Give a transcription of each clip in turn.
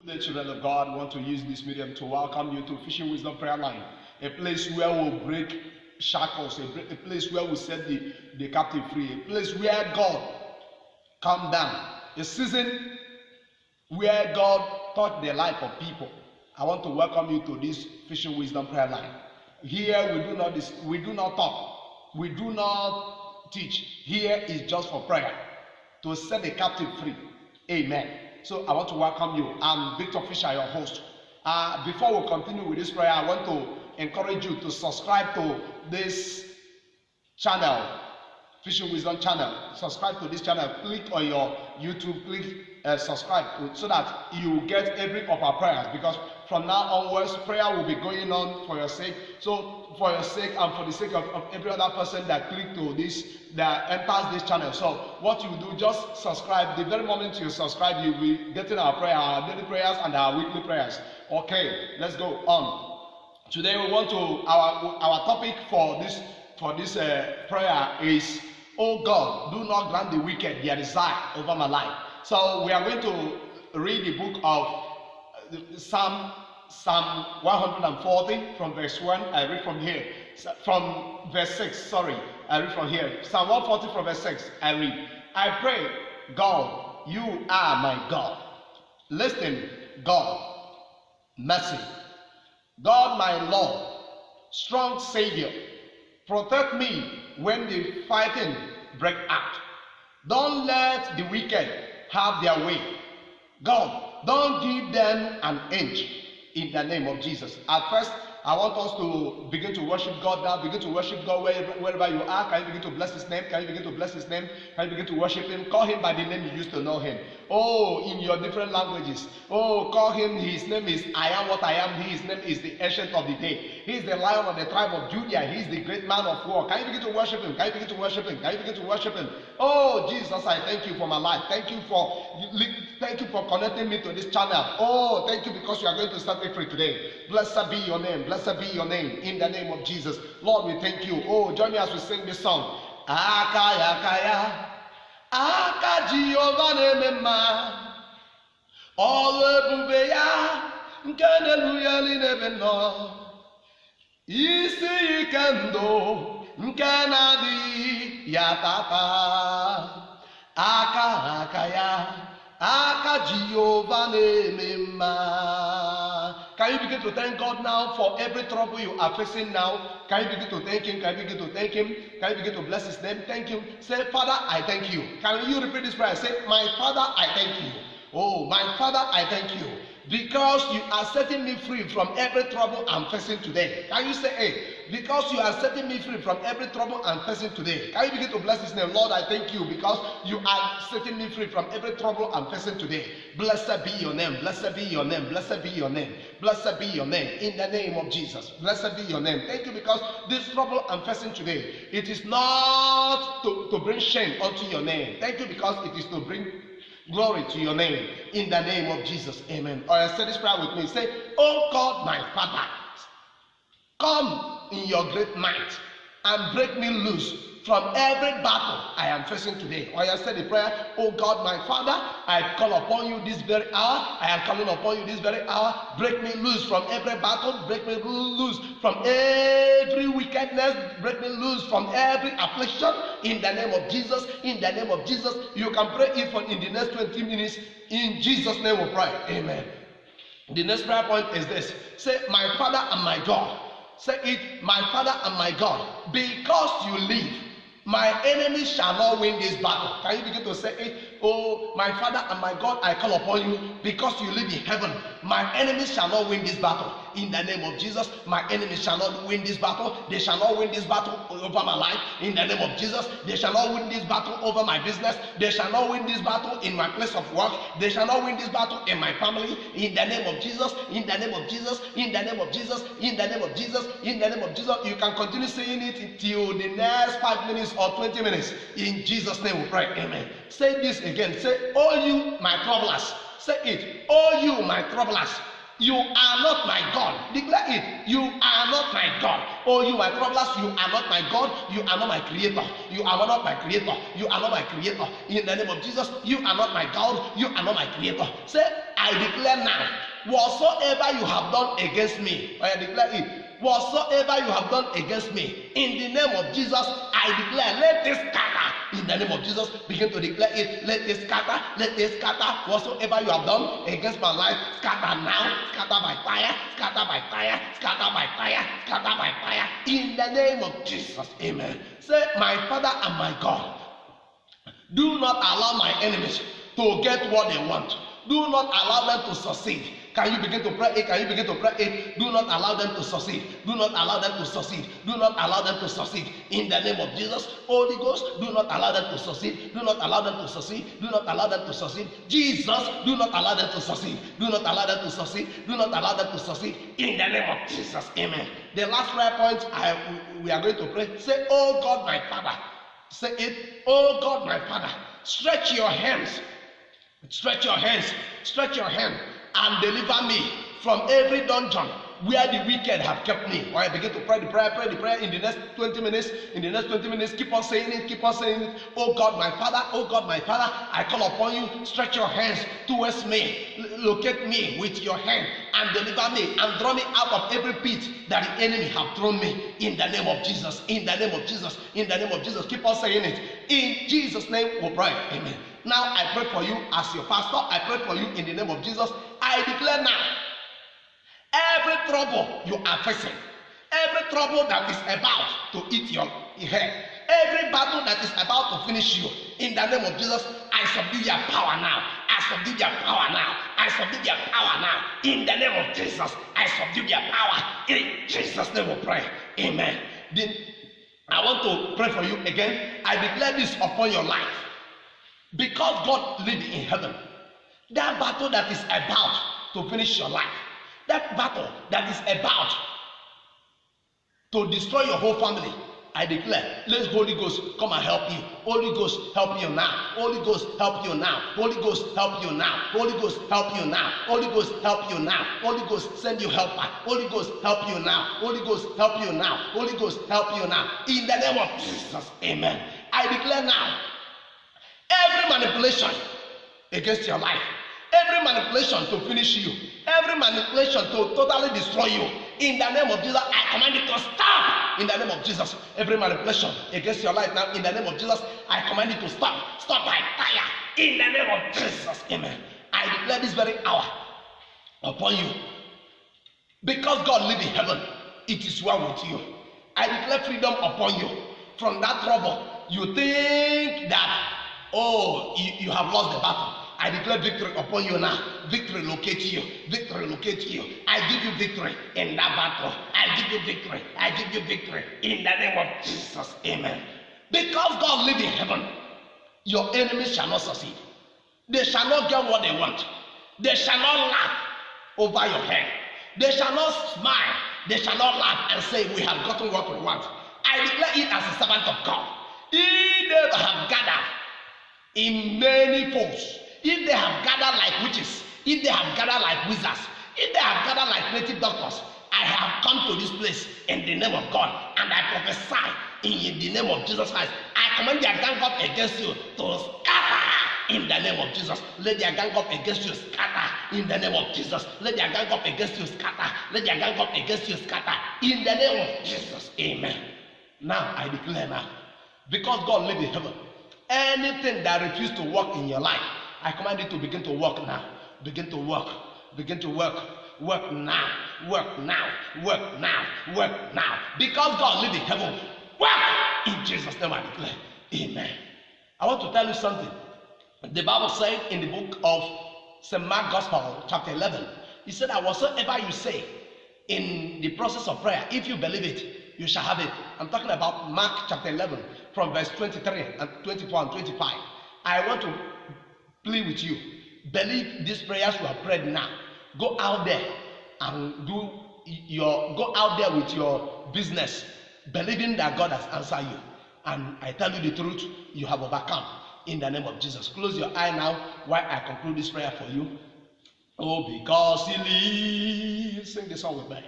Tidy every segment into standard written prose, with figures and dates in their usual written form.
The children of God want to use this medium to welcome you to Fishing Wisdom Prayer Line, a place where we'll break shackles, a place where we'll set the captive free, a place where God come down, a season where God touched the life of people. I want to welcome you to this Fishing Wisdom Prayer Line. Here we do not talk, we do not teach. Here is just for prayer, to set the captive free. Amen. So I want to welcome you. I'm Victor Fisher, your host. Before we continue with this prayer, I want to encourage you to subscribe to this channel, Fishing Wisdom channel. Subscribe to this channel. Click on your YouTube, click subscribe so that you get every of our prayers, because from now onwards prayer will be going on for your sake. So for your sake and for the sake of every other person that click to this, that enters this channel. So what you do, just subscribe. The very moment you subscribe, you'll be getting our prayer, our daily prayers and our weekly prayers. Okay, let's go on. Today we want to our topic for this prayer is, oh God, do not grant the wicked their desire over my life. So we are going to read the book of Psalm 140 from verse 1. I read from here. From verse 6, sorry. I read from here. Psalm 140 from verse 6. I read. I pray, God, you are my God. Listen, God, mercy. God, my Lord, strong Savior, protect me when the fighting break out. Don't let the wicked have their way. God, don't give them an inch in the name of Jesus. At first, I want us to begin to worship God now. Begin to worship God wherever you are. Can you begin to bless His name? Can you begin to bless His name? Can you begin to worship Him? Call Him by the name you used to know Him. Oh, in your different languages. Oh, call Him. His name is I am what I am. His name is the Ancient of the Day. He is the Lion of the tribe of Judah. He is the great man of war. Can you begin to worship Him? Can you begin to worship Him? Can you begin to worship Him? Oh, Jesus, I thank you for my life. Thank you for connecting me to this channel. Oh, thank you because you are going to set me free today. Blessed be your name. Blessed be your name. In the name of Jesus. Lord, we thank you. Oh, join me as we sing this song. Akaya kaya. Aka Jehovah nemema. Olu ebube ya. Nke n'eluya n'ebe nọ. Isi ike ndụ. Nke na-adịghị ya tata. Aka ya. Aka Jehovah nemema. Can you begin to thank God now for every trouble you are facing now? Can you begin to thank Him? Can you begin to thank Him? Can you begin to bless His name? Thank Him. Say, Father, I thank you. Can you repeat this prayer? Say, my Father, I thank you. Oh, my Father, I thank you, because you are setting me free from every trouble I'm facing today. Can you say, hey, because you are setting me free from every trouble I'm facing today? Can you begin to bless His name? Lord, I thank you because you are setting me free from every trouble I'm facing today. Blessed be your name. Blessed be your name. Blessed be your name. Blessed be your name. In the name of Jesus. Blessed be your name. Thank you because this trouble I'm facing today, it is not to bring shame unto your name. Thank you because it is to bring glory to your name. In the name of Jesus. Amen. Or say this prayer with me. Say, oh God, my Father, come in your great might and break me loose from every battle I am facing today. Or you say the prayer, oh God, my Father, I call upon you this very hour. I am calling upon you this very hour. Break me loose from every battle. Break me loose from every wickedness. Break me loose from every affliction. In the name of Jesus. In the name of Jesus. You can pray it in the next 20 minutes. In Jesus' name we pray. Amen. The next prayer point is this. Say, my Father and my God. Say it, my Father and my God. Because you live, my enemies shall not win this battle. Can you begin to say it? Oh, my Father and my God, I call upon you because you live in heaven. My enemies shall not win this battle. In the name of Jesus, my enemies shall not win this battle. They shall not win this battle over my life. In the name of Jesus, they shall not win this battle over my business. They shall not win this battle in my place of work. They shall not win this battle in my family. In the name of Jesus, in the name of Jesus, in the name of Jesus, in the name of Jesus, in the name of Jesus. You can continue saying it until the next 5 minutes or 20 minutes. In Jesus' name we pray. Amen. Say this again. Say, oh you, my troublers. Say it. Oh you, my troublers. You are not my God. Declare it. You are not my God. Oh, you my troublers, you are not my God. You are not my creator. You are not my creator. You are not my creator. In the name of Jesus, you are not my God. You are not my creator. Say, I declare now, whatsoever you have done against me, I declare it. Whatsoever you have done against me, in the name of Jesus, I declare, let this scatter. In the name of Jesus, begin to declare it. Let it scatter. Let it scatter. Whatsoever you have done against my life, scatter now. Scatter by fire. Scatter by fire. Scatter by fire. Scatter by fire. In the name of Jesus. Amen. Say, my Father and my God, do not allow my enemies to get what they want. Do not allow them to succeed. Can you begin to pray it? Can you begin to pray it? Do not allow them to succeed. Do not allow them to succeed. Do not allow them to succeed. In the name of Jesus, Holy Ghost, do not allow them to succeed. Do not allow them to succeed. Do not allow them to succeed. Jesus, do not allow them to succeed. Do not allow them to succeed. Do not allow them to succeed. In the name of Jesus, amen. The last prayer point we are going to pray. Say, oh God, my Father. Say it. Oh God, my Father. Stretch your hands. Stretch your hands. Stretch your hand. And deliver me from every dungeon where the wicked have kept me. While I begin to pray the prayer in the next 20 minutes. In the next 20 minutes, keep on saying it, keep on saying it. Oh God, my Father, oh God, my Father, I call upon you. Stretch your hands towards me. Locate me with your hand and deliver me and draw me out of every pit that the enemy have thrown me. In the name of Jesus, in the name of Jesus, in the name of Jesus. Keep on saying it. In Jesus' name we pray. Amen. Now I pray for you as your pastor. I pray for you in the name of Jesus. I declare now, every trouble you are facing, every trouble that is about to eat your head, every battle that is about to finish you, in the name of Jesus, I subdue your power now. I subdue your power now. I subdue your power now. In the name of Jesus, I subdue your power. In Jesus' name we pray. Amen. Then I want to pray for you again. I declare this upon your life. Because God lives in heaven, that battle that is about to finish your life, that battle that is about to destroy your whole family, I declare, let Holy Ghost come and help you. Holy Ghost help you now. Holy Ghost help you now. Holy Ghost help you now. Holy Ghost help you now. Holy Ghost help you now. Holy Ghost send you helper. Holy Ghost help you now. Holy Ghost help you now. Holy Ghost help you now. In the name of Jesus, amen. I declare now, every manipulation against your life, every manipulation to finish you, every manipulation to totally destroy you, in the name of Jesus, I command it to stop. In the name of Jesus, every manipulation against your life now, in the name of Jesus, I command it to stop. Stop by fire. In the name of Jesus, amen. I declare this very hour upon you. Because God lives in heaven, it is well with you. I declare freedom upon you from that trouble. You think that, oh, you have lost the battle. I declare victory upon you now. Victory locate you. Victory locate you. I give you victory in that battle. I give you victory. I give you victory in the name of Jesus. Amen. Because God lives in heaven, your enemies shall not succeed. They shall not get what they want. They shall not laugh over your head. They shall not smile. They shall not laugh and say, we have gotten what we want. I declare it as a servant of God. If they have gathered in many folds, if they have gathered like witches, if they have gathered like wizards, if they have gathered like native doctors, I have come to this place in the name of God, and I prophesy in the name of Jesus Christ. I command their gang up against you to scatter in the name of Jesus. Let their gang up against you scatter in the name of Jesus. Let their gang up against you scatter. Let their gang up against you scatter in the name of Jesus. Amen. Now I declare now, because God lives in heaven, anything that refuses to work in your life, I command it to begin to work now. Begin to work. Begin to work. Work now. Work now. Work now. Work now. Because God lives in heaven, work in Jesus' name I declare. Amen. I want to tell you something. The Bible said in the book of St. Mark Gospel, chapter 11, he said that whatsoever you say in the process of prayer, if you believe it, you shall have it. I'm talking about Mark chapter 11 from verse 23 and 24 and 25. I want to plead with you. Believe these prayers you have prayed now. Go out there and go out there with your business, believing that God has answered you. And I tell you the truth, you have overcome in the name of Jesus. Close your eye now while I conclude this prayer for you. Oh, because he lives. Sing the song with me.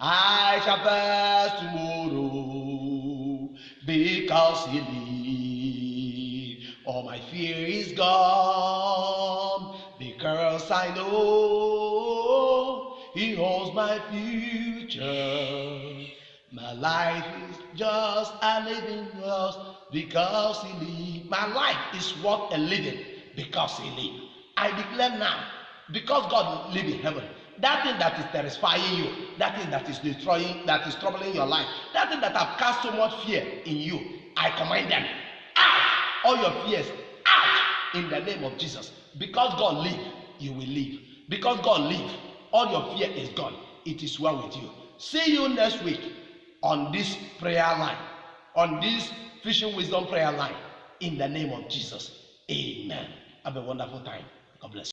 I shall pass tomorrow because he lives. All my fear is gone because I know he holds my future. My life is just a living lost because he lives. My life is worth a living because he lives. I declare now, because God lives in heaven, that thing that is terrifying you, that thing that is destroying, that is troubling your life, that thing that have cast so much fear in you, I command them out. All your fears out in the name of Jesus. Because God lives, you will live. Because God lives, all your fear is gone. It is well with you. See you next week on this prayer line, on this Fishing Wisdom prayer line, in the name of Jesus. Amen. Have a wonderful time. God bless you.